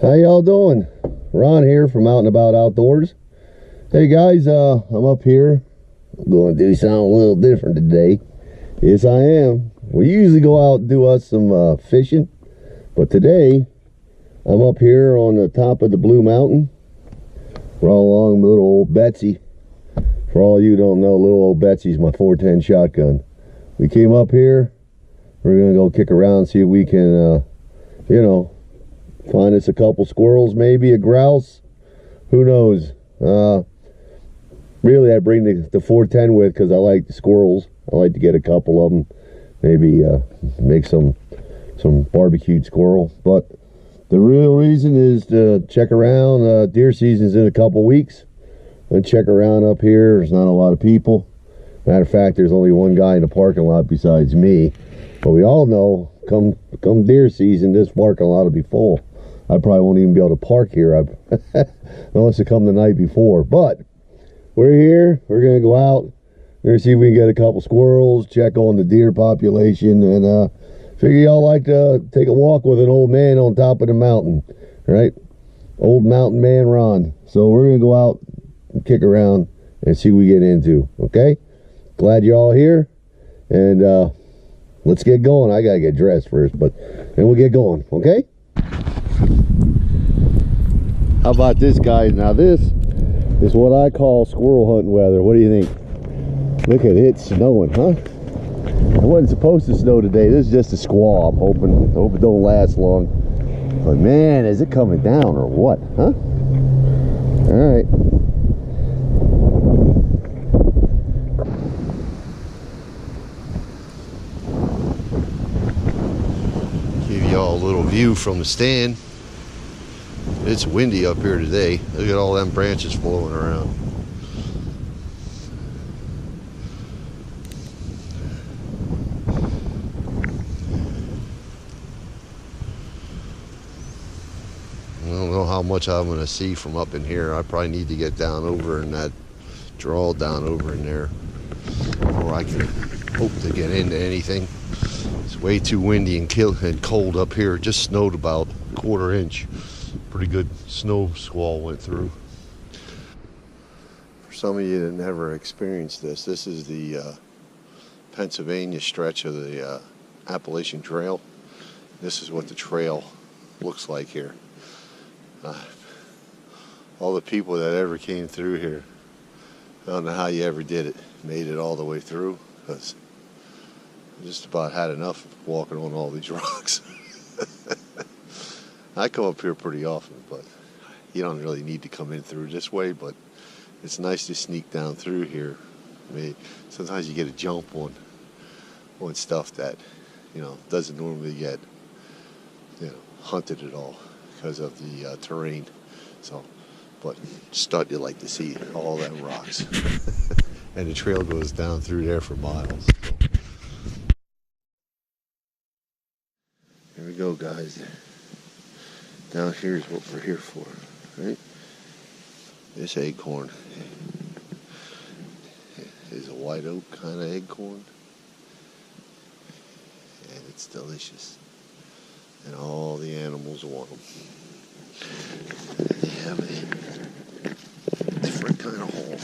How y'all doing? Ron here from Out and About Outdoors. Hey guys, I'm up here. I'm going to do something a little different today. Yes, I am. We usually go out and do us some fishing, but today I'm up here on the top of the Blue Mountain. We're all along with little old Betsy. For all you who don't know, little old Betsy's my 410 shotgun. We came up here. We're gonna go kick around, see if we can, find us a couple squirrels, maybe a grouse. Who knows? Really, I bring the 410 with because I like the squirrels. I like to get a couple of them, maybe make some barbecued squirrel. But the real reason is to check around. Deer season's in a couple weeks. And check around up here. There's not a lot of people. Matter of fact, there's only one guy in the parking lot besides me. But we all know, come deer season, this parking lot will be full. I probably won't even be able to park here unless I come the night before. But we're here. We're going to go out. We're going to see if we can get a couple squirrels, check on the deer population, and figure y'all like to take a walk with an old man on top of the mountain, right? Old mountain man Ron. So we're going to go out and kick around and see what we get into, okay? Glad you're all here, and let's get going. I got to get dressed first, but then we'll get going, okay? How about this, guys? Now this is what I call squirrel hunting weather. What do you think? Look at it snowing, huh? It wasn't supposed to snow today. This is just a squall. I'm hope it don't last long. But man, is it coming down or what, huh? All right. Give y'all a little view from the stand. It's windy up here today. Look at all them branches flowing around. I don't know how much I'm going to see from up in here. I probably need to get down over in that draw down over in there, or I can hope to get into anything. It's way too windy and cold up here. It just snowed about a quarter inch. Pretty good snow squall went through. For some of you that never experienced this is the Pennsylvania stretch of the Appalachian Trail. This is what the trail looks like here. All the people that ever came through here, I don't know how you ever did it, made it all the way through, because I just about had enough of walking on all these rocks. I come up here pretty often, but you don't really need to come in through this way, but it's nice to sneak down through here. I mean, sometimes you get a jump on stuff that, doesn't normally get, hunted at all because of the terrain. So, but start you like to see all them rocks. And the trail goes down through there for miles. So. Here we go, guys. Down here is what we're here for, right? This acorn is a white oak kind of acorn, and it's delicious, and all the animals want them. They have a different kind of haul.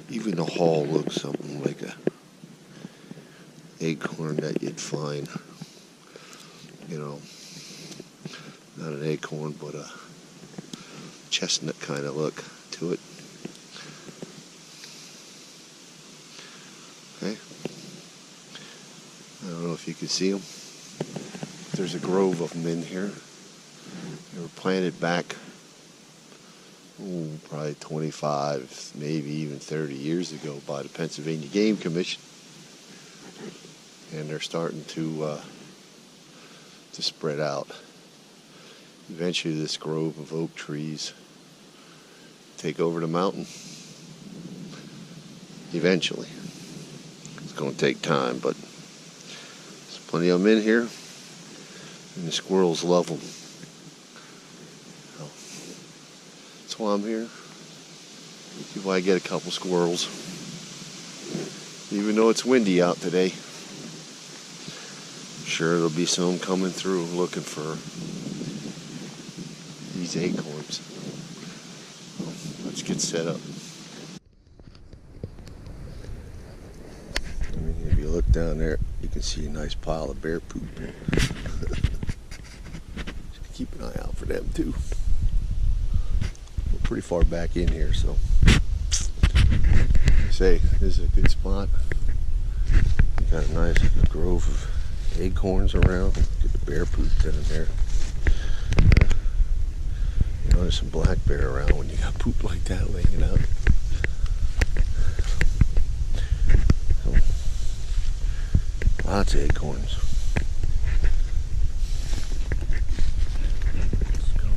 Even the haul looks something like a acorn that you'd find, not an acorn, but a chestnut kind of look to it. Okay. I don't know if you can see them. There's a grove of them in here. They were planted back, probably 25, maybe even 30 years ago by the Pennsylvania Game Commission. And they're starting to spread out. Eventually this grove of oak trees take over the mountain. Eventually. It's going to take time, but there's plenty of them in here, and the squirrels love them. So, that's why I'm here. See if I get a couple squirrels. Even though it's windy out today. Sure, there'll be some coming through looking for these acorns. Well, let's get set up. I mean, if you look down there, you can see a nice pile of bear poop. Keep an eye out for them too. We're pretty far back in here, so say this is a good spot. Got a nice grove of acorns around. Get the bear poop down there. You know, there's some black bear around when you got poop like that laying out. So, lots of acorns. Let's go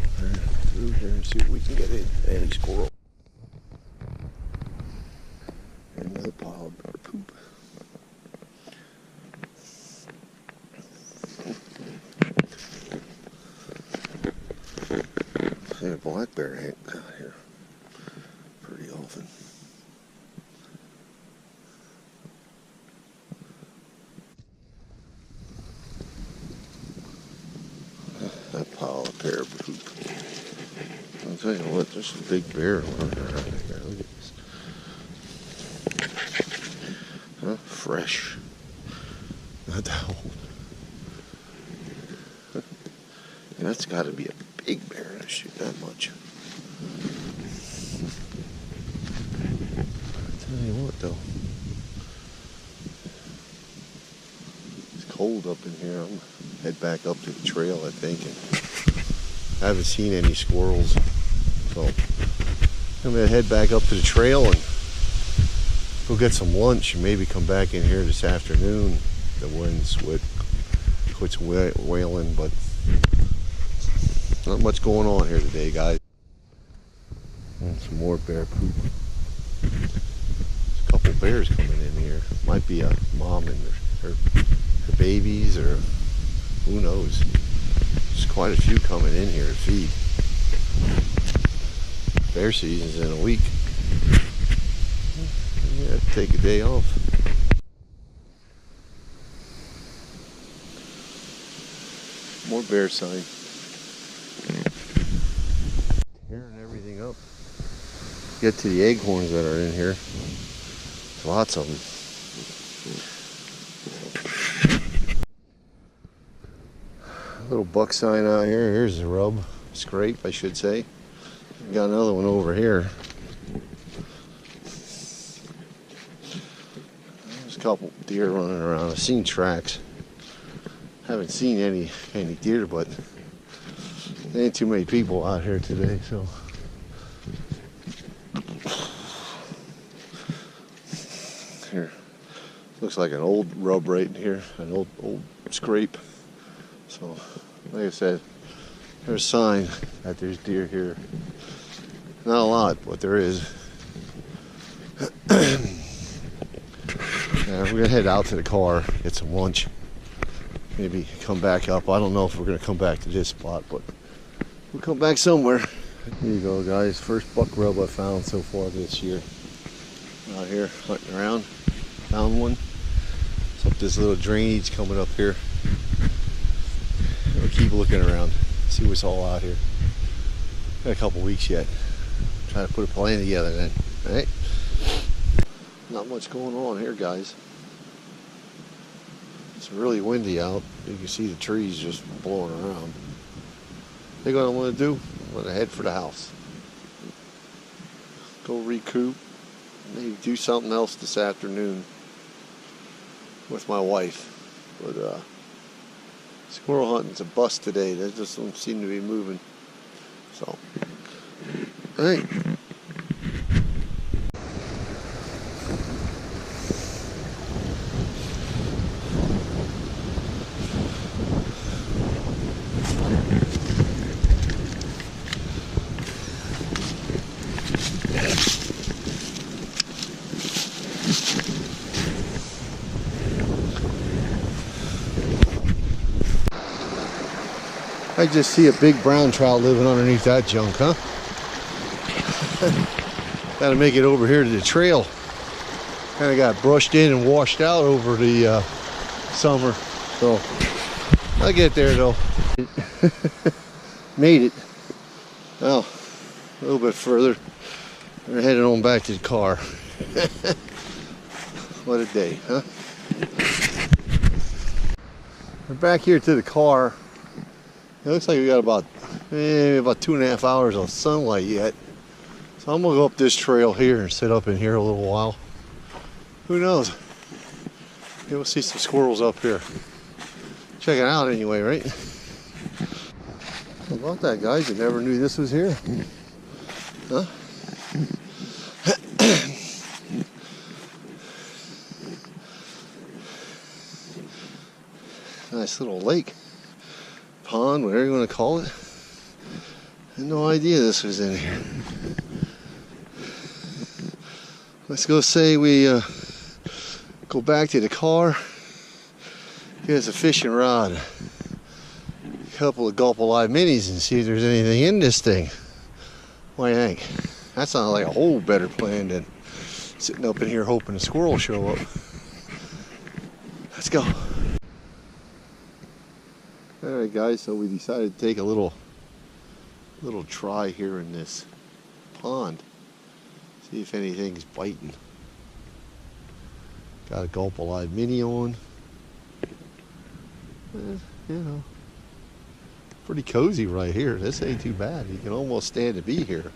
through here and see what we can get in. Any squirrel. And another pile of bear poop. See a black bear hang out here pretty often. That pile of bear poop. I'll tell you what, there's some big bear running around here. Look at this. Huh? Fresh. Not that old. That's got to be a big bear to shoot that much. I tell you what though, it's cold up in here. I'm gonna head back up to the trail, I think, and I haven't seen any squirrels, so I'm gonna head back up to the trail and go get some lunch and maybe come back in here this afternoon. The wind's quits wailing, but not much going on here today, guys. And some more bear poop. There's a couple bears coming in here. Might be a mom and her babies, or who knows. There's quite a few coming in here to feed. Bear season's in a week. Yeah, take a day off. More bear sign. Tearing everything up. Get to the acorns that are in here. There's lots of them. A little buck sign out here. Here's the rub. Scrape, I should say. Got another one over here. There's a couple deer running around. I've seen tracks. Haven't seen any deer, but there ain't too many people out here today, so. Here, looks like an old rub right in here, an old scrape. So, like I said, there's a sign that there's deer here. Not a lot, but there is. We're gonna head out to the car, get some lunch. Maybe come back up. I don't know if we're going to come back to this spot, but we'll come back somewhere. Here you go, guys. First buck rub I found so far this year. Out here hunting around. Found one. It's up this little drainage coming up here. We'll keep looking around. See what's all out here. Got a couple weeks yet. Trying to put a plan together then. Alright? Not much going on here, guys. It's really windy out. You can see the trees just blowing around. I think what I want to do, I'm going to head for the house. Go recoup. Maybe do something else this afternoon with my wife. But squirrel hunting's a bust today. They just don't seem to be moving. So, alright. I just see a big brown trout living underneath that junk, huh? Gotta make it over here to the trail. Kind of got brushed in and washed out over the summer. So, I'll get there though. Made it. Well, a little bit further. We're heading on back to the car. What a day, huh? We're back here to the car. It looks like we got about 2.5 hours of sunlight yet. So I'm gonna go up this trail here and sit up in here a little while. Who knows? Maybe we'll see some squirrels up here. Check it out anyway, right? How about that, guys? You never knew this was here. Huh? Nice little lake, pond, whatever you want to call it. I had no idea this was in here. Let's go say we go back to the car, get us a fishing rod, a couple of Gulp Alive minis, and see if there's anything in this thing. What do you think? That sounds like a whole better plan than sitting up in here hoping a squirrel will show up. Let's go. Alright guys, so we decided to take a little try here in this pond. See if anything's biting. Got a Gulp Alive mini on. You know, pretty cozy right here. This ain't too bad. You can almost stand to be here.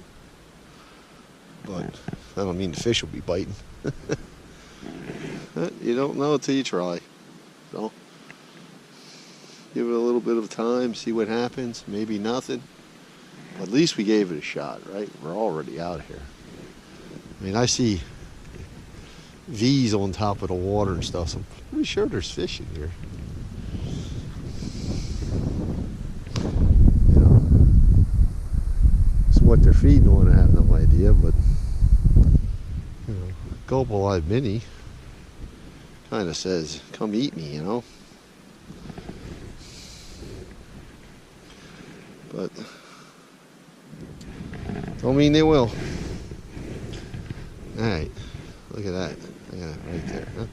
But I don't mean the fish will be biting. You don't know until you try. So give it a little bit of time, see what happens. Maybe nothing. But at least we gave it a shot, right? We're already out here. I mean, I see V's on top of the water and stuff, so I'm pretty sure there's fish in here. You know, it's what they're feeding on, I have no idea, but you know, Gulp Alive mini kind of says, "Come eat me," you know. But don't mean they will. Alright, look at that. Look at that right there, huh?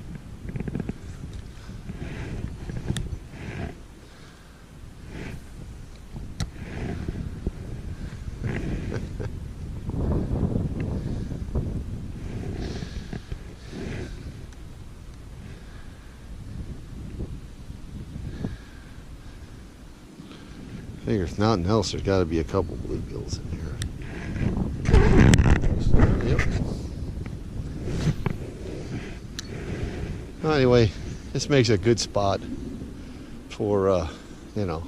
I figure if nothing else, there's got to be a couple bluegills in here. Yep. Well, anyway, this makes a good spot for, you know,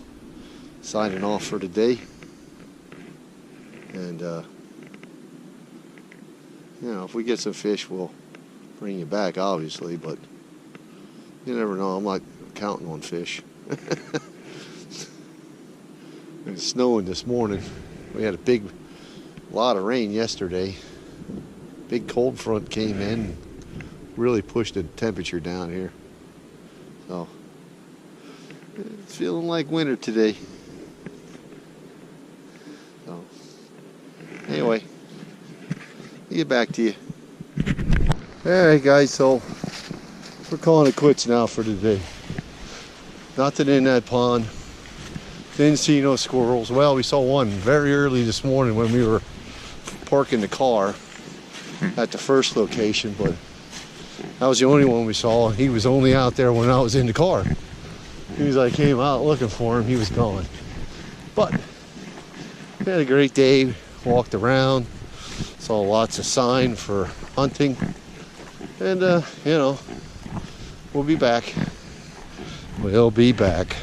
signing off for today. And, you know, if we get some fish, we'll bring you back, obviously, but you never know. I'm not counting on fish. It was snowing this morning. We had a lot of rain yesterday. Big cold front came in and really pushed the temperature down here. So it's feeling like winter today. So anyway, I'll get back to you. Alright guys, so we're calling it quits now for today. Nothing in that pond. Didn't see no squirrels. Well, we saw one very early this morning when we were parking the car at the first location, but that was the only one we saw. He was only out there when I was in the car. As soon as I came out looking for him, he was gone. But we had a great day, walked around, saw lots of sign for hunting, and you know, we'll be back. We'll be back.